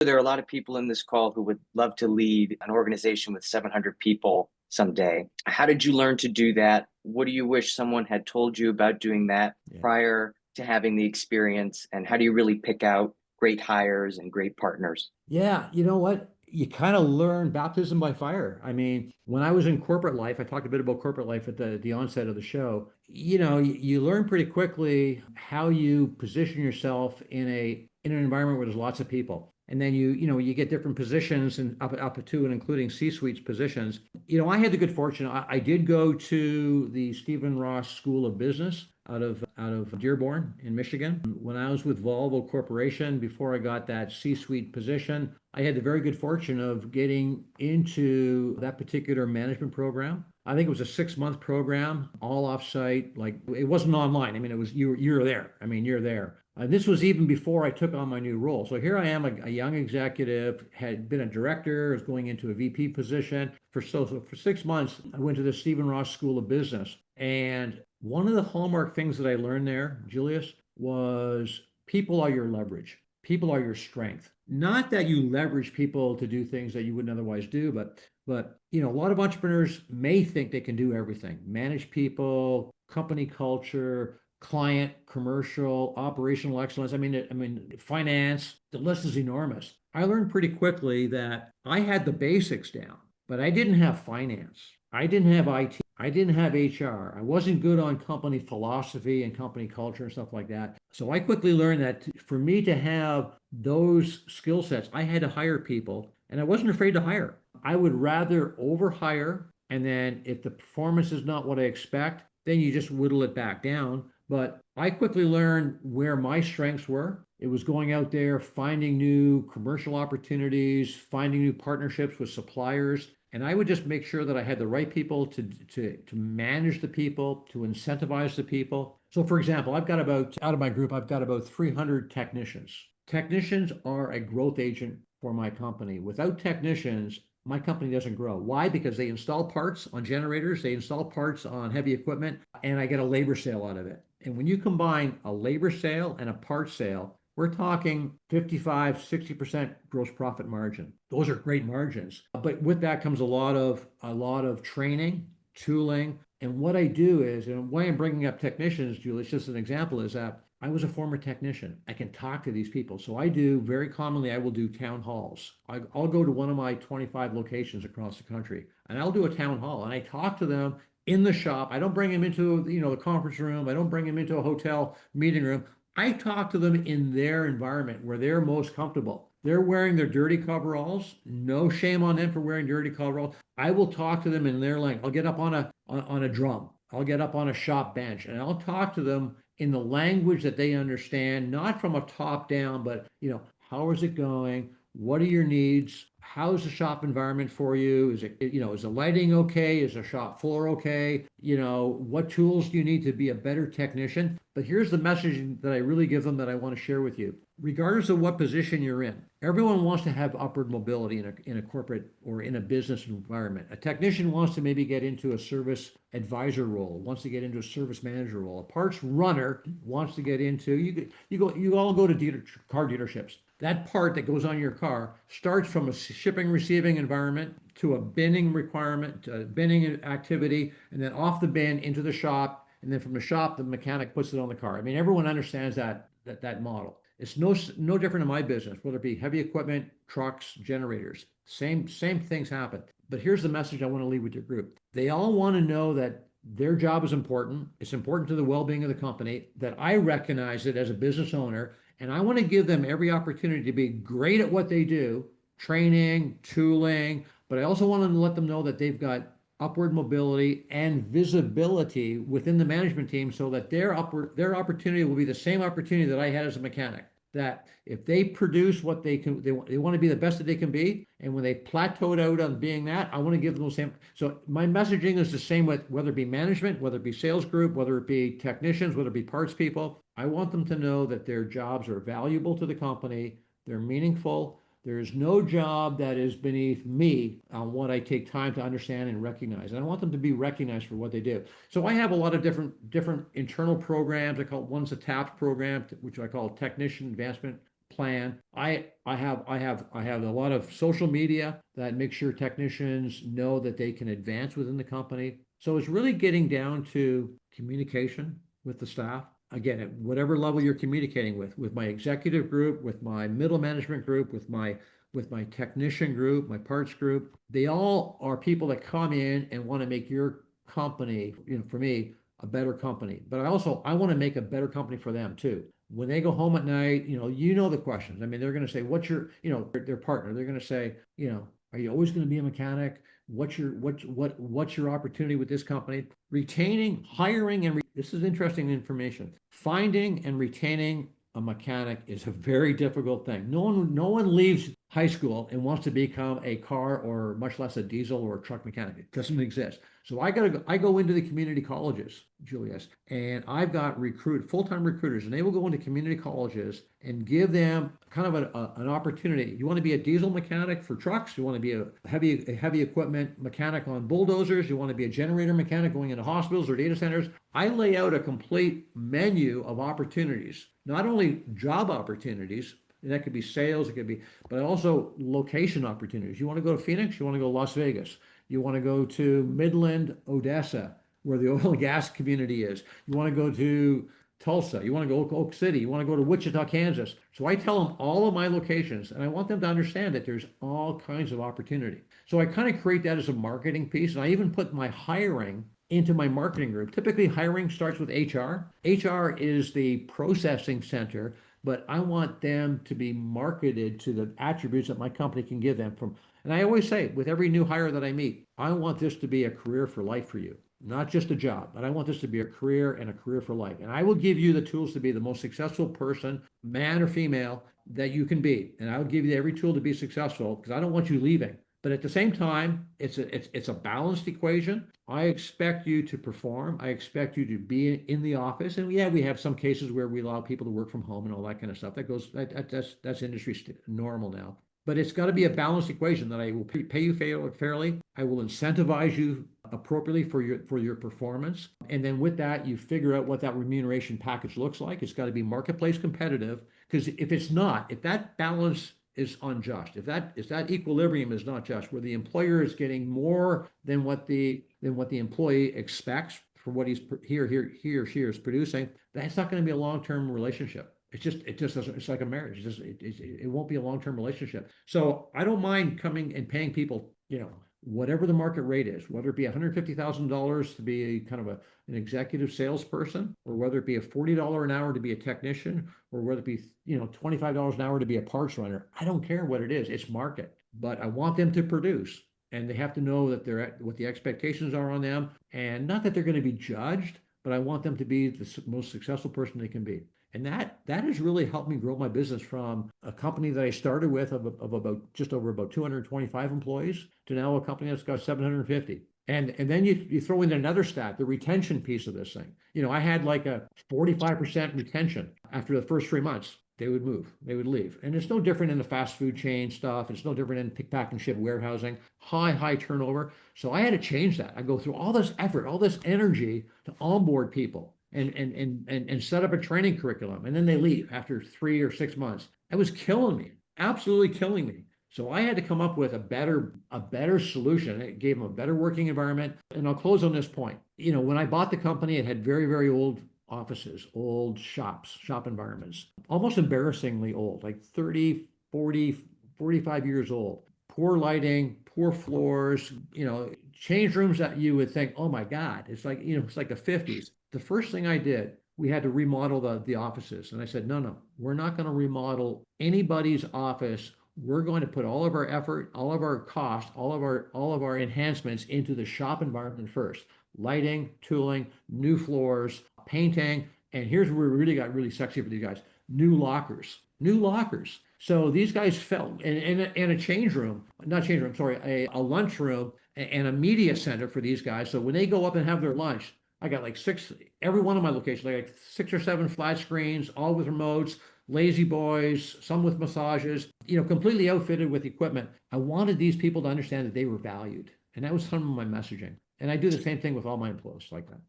There are a lot of people in this call who would love to lead an organization with 700 people someday. How did you learn to do that? What do you wish someone had told you about doing that Yeah. prior to having the experience? And how do you really pick out great hires and great partners? Yeah, you know what? You kind of learn baptism by fire. I mean, when I was in corporate life, I talked a bit about corporate life at the onset of the show. You learn pretty quickly how you position yourself in an environment where there's lots of people. And then you get different positions and up to and including C-suite positions. I had the good fortune. I did go to the Stephen Ross School of Business out of Dearborn in Michigan. When I was with Volvo Corporation, before I got that C-suite position, I had the very good fortune of getting into that particular management program. I think it was a 6-month program, all offsite. Like it wasn't online. I mean, it was you're there. I mean, you're there. This was even before I took on my new role. So here I am, a young executive, had been a director, was going into a VP position. So for 6 months, I went to the Stephen Ross School of Business. And one of the hallmark things that I learned there, Julius, was people are your leverage. People are your strength. Not that you leverage people to do things that you wouldn't otherwise do, but a lot of entrepreneurs may think they can do everything. Manage people, company culture, client, commercial, operational excellence. I mean, finance, the list is enormous. I learned pretty quickly that I had the basics down, but I didn't have finance. I didn't have IT. I didn't have HR. I wasn't good on company philosophy and company culture and stuff like that. So I quickly learned that for me to have those skill sets, I had to hire people and I wasn't afraid to hire. I would rather overhire. And then if the performance is not what I expect, then you just whittle it back down. But I quickly learned where my strengths were. It was going out there, finding new commercial opportunities, finding new partnerships with suppliers. And I would just make sure that I had the right people to manage the people, to incentivize the people. So, for example, out of my group, I've got about 300 technicians. Technicians are a growth agent for my company. Without technicians, my company doesn't grow. Why? Because they install parts on generators, they install parts on heavy equipment, and I get a labor sale out of it. And when you combine a labor sale and a parts sale, we're talking 55, 60% gross profit margin. Those are great margins. But with that comes a lot of training, tooling. And what I do is, and why I'm bringing up technicians, Julie, it's just an example, is that I was a former technician. I can talk to these people. So I do very commonly, I will do town halls. I'll go to one of my 25 locations across the country and I'll do a town hall and I talk to them in the shop. I don't bring them into, the conference room. I don't bring them into a hotel meeting room. I talk to them in their environment where they're most comfortable. They're wearing their dirty coveralls. No shame on them for wearing dirty coveralls. I will talk to them in their language. I'll get up on a drum. I'll get up on a shop bench and I'll talk to them in the language that they understand, not from a top down, but how is it going? What are your needs? How's the shop environment for you? Is the lighting okay? Is the shop floor okay? What tools do you need to be a better technician? But here's the message that I really give them that I want to share with you. Regardless of what position you're in, everyone wants to have upward mobility in a corporate or in a business environment. A technician wants to maybe get into a service advisor role, wants to get into a service manager role. A parts runner wants to get into you all go to car dealerships. That part that goes on your car starts from a shipping receiving environment to a binning requirement, to a binning activity, and then off the bin into the shop, and then from the shop the mechanic puts it on the car. I mean, everyone understands that model. It's no different in my business, whether it be heavy equipment, trucks, generators. Same things happen. But here's the message I want to leave with your group. They all want to know that their job is important. It's important to the well-being of the company, that I recognize it as a business owner, and I want to give them every opportunity to be great at what they do, training, tooling, but I also want to let them know that they've got upward mobility and visibility within the management team so that their opportunity will be the same opportunity that I had as a mechanic. That if they produce what they want to be the best that they can be, and when they plateaued out on being that, I want to give them the same. So my messaging is the same with whether it be management, whether it be sales group, whether it be technicians, whether it be parts people. I want them to know that their jobs are valuable to the company, they're meaningful. There is no job that is beneath me on what I take time to understand and recognize. And I want them to be recognized for what they do. So I have a lot of different internal programs. I call it, one's a TAPS program, which I call Technician Advancement plan. I have a lot of social media that makes sure technicians know that they can advance within the company. So it's really getting down to communication with the staff. Again, at whatever level you're communicating with my executive group, with my middle management group, with my technician group, my parts group, they all are people that come in and want to make your company, for me, a better company. But I want to make a better company for them too. When they go home at night, the questions. I mean, they're going to say, "What's your, their partner?" They're going to say, "Are you always going to be a mechanic? What's your opportunity with this company?" Retaining, hiring, and this is interesting information. Finding and retaining a mechanic is a very difficult thing. No one leaves high school and wants to become a car or much less a diesel or a truck mechanic. It doesn't exist. So I go into the community colleges, Julius, and I've got full-time recruiters, and they will go into community colleges and give them kind of an opportunity. You want to be a diesel mechanic for trucks? You want to be a heavy equipment mechanic on bulldozers? You want to be a generator mechanic going into hospitals or data centers? I lay out a complete menu of opportunities, not only job opportunities, and that could be sales, but also location opportunities. You want to go to Phoenix? You want to go to Las Vegas? You want to go to Midland, Odessa, where the oil and gas community is. You want to go to Tulsa. You want to go to Oak City. You want to go to Wichita, Kansas. So I tell them all of my locations, and I want them to understand that there's all kinds of opportunity. So I kind of create that as a marketing piece, and I even put my hiring into my marketing group. Typically, hiring starts with HR. HR is the processing center, but I want them to be marketed to the attributes that my company can give them from. And I always say, with every new hire that I meet, I want this to be a career for life for you, not just a job, but I want this to be a career and a career for life. And I will give you the tools to be the most successful person, man or female, that you can be. And I will give you every tool to be successful because I don't want you leaving. But at the same time, it's a balanced equation. I expect you to perform. I expect you to be in the office. And yeah, we have some cases where we allow people to work from home and all that kind of stuff. That's industry normal now. But it's got to be a balanced equation that I will pay you fairly. I will incentivize you appropriately for your performance. And then with that, you figure out what that remuneration package looks like. It's got to be marketplace competitive. Because if it's not, if that balance is unjust, if that equilibrium is not just, where the employer is getting more than what the employee expects for what he or she is producing, that's not going to be a long-term relationship. It just doesn't. It's like a marriage. It won't be a long-term relationship. So I don't mind coming and paying people, whatever the market rate is, whether it be $150,000 to be kind of an executive salesperson, or whether it be a $40 an hour to be a technician, or whether it be, $25 an hour to be a parts runner. I don't care what it is. It's market, but I want them to produce, and they have to know that what the expectations are on them, and not that they're going to be judged, but I want them to be the most successful person they can be. And that has really helped me grow my business from a company that I started with of about just over about 225 employees to now a company that's got 750. And then you throw in another stat, the retention piece of this thing. I had like a 45% retention after the first 3 months. They would move, they would leave. And it's no different in the fast food chain stuff. It's no different in pick, pack, and ship warehousing, high turnover. So I had to change that. I go through all this effort, all this energy to onboard people and set up a training curriculum. And then they leave after 3 or 6 months. It was killing me, absolutely killing me. So I had to come up with a better solution. It gave them a better working environment. And I'll close on this point. When I bought the company, it had very, very old offices, old shop environments, almost embarrassingly old, like 30, 40, 45 years old. Poor lighting, poor floors, change rooms that you would think, oh my God, it's like the 50s. The first thing I did, we had to remodel the offices. And I said, no, we're not going to remodel anybody's office. We're going to put all of our effort, all of our cost, all of our enhancements into the shop environment first. Lighting, tooling, new floors, painting, and here's where we really got really sexy for these guys: new lockers. So these guys felt in a change room, not change room, sorry, a lunch room and a media center for these guys. So when they go up and have their lunch, I got like every one of my locations, like 6 or 7 flat screens, all with remotes, lazy boys, some with massages, completely outfitted with equipment. I wanted these people to understand that they were valued. And that was some of my messaging. And I do the same thing with all my employees like that.